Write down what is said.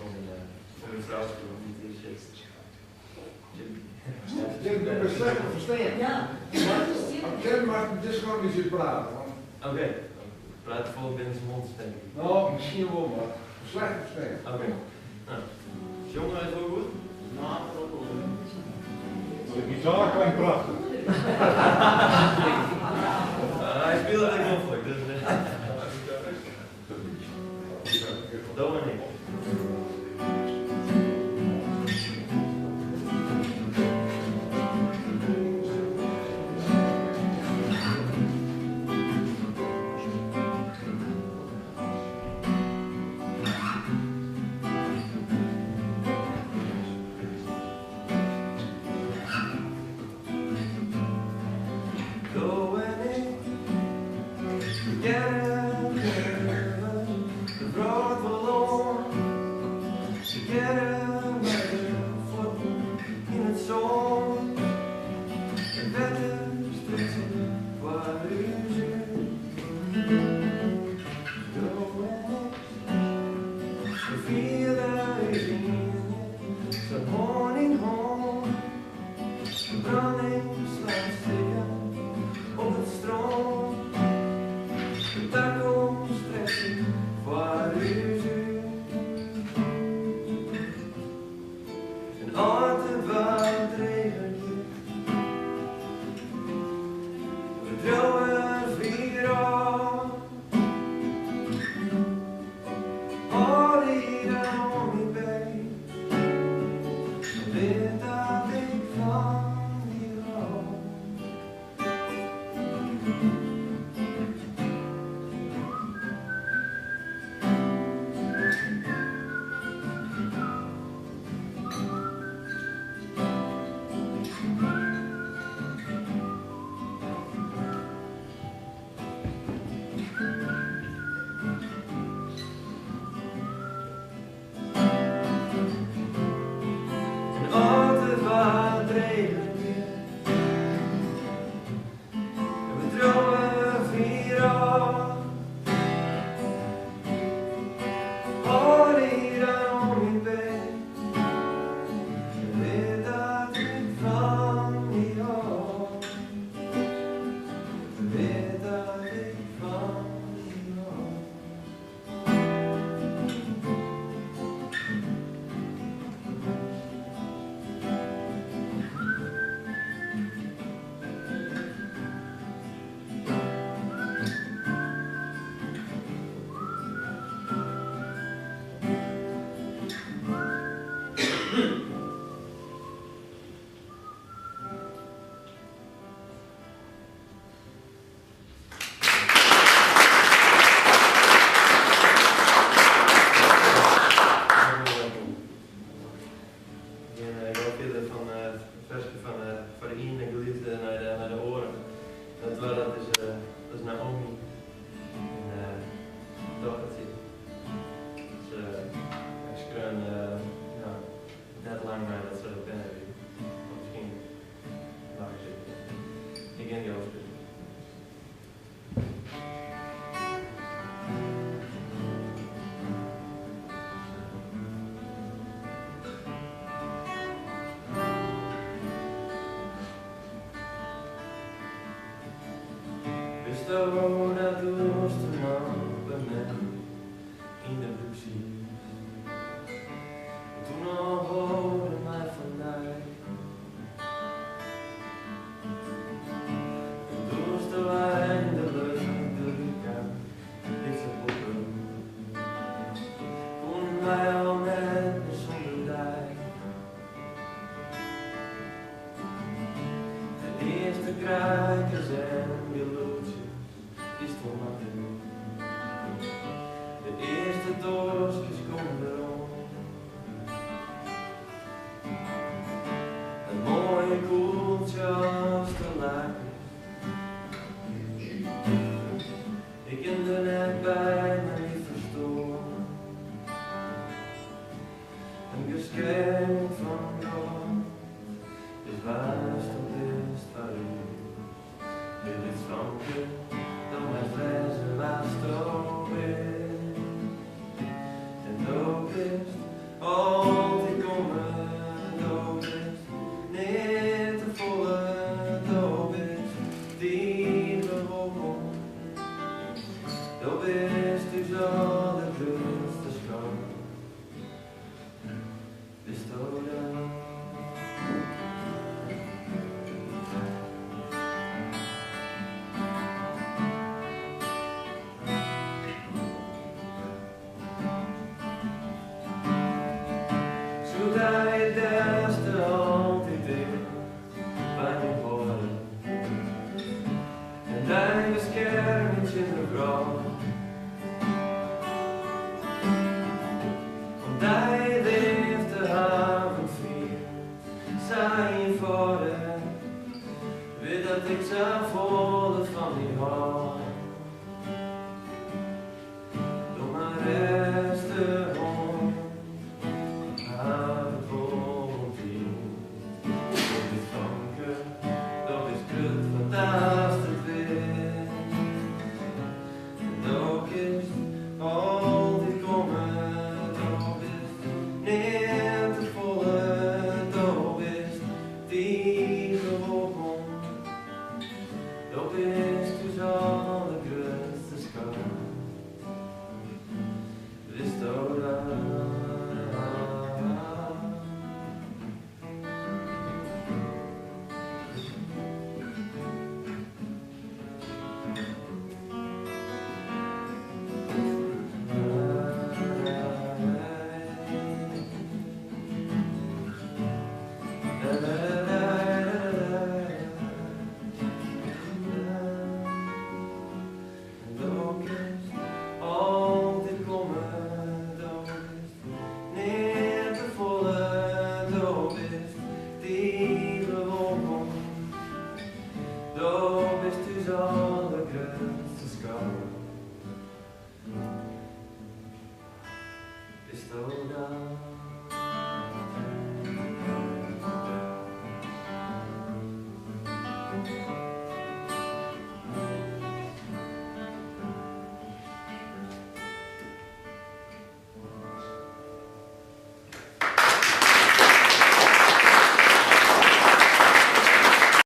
Van de vrouw niet is. Ik ben slecht te verstaan. Ja. Ken maar het is gewoon niet zo praten. Oké, praat vol binnen zijn mond, denk ik. Nou, misschien wel, maar slecht te verstaan. Oké. Nou, is jongen is wel goed? Nou, dat ook wel. De gitaar klinkt prachtig. Hij speelt eigenlijk hoffelijk, dus... Dominic. Zo dat doorste lampen met in de lucie. Toen al hoorde mij vandaag. En doorste waar eindelijk de luka deze boeken. Kon mij al net zonder dijk. De eerste kruikers en wielloetjes. De eerste doosjes komen erom. Een mooie koeltje als te laag. Ik kende net bijna niet verstoren. Een geschenk van God is waar stond is waar u. Dit is van je. Mijn flessen was toch weer. En ook is då bist du så den grösta skam. Vi står där. Så där är det alltid det, varje år. En dag vi skär min känner bra. Om dig det efter haven fri, säg för det, vid att jag ska få det från din har. De har rester om havet på tid. Då blir tanke, då blir skrutt fantastiskt vid. Då kist alltid kommer, då bist ner till fåret, då bist dit och bakom. Då bist du så det grösta skam. Vi står där. Då bist du så det grösta skam. Vi står där.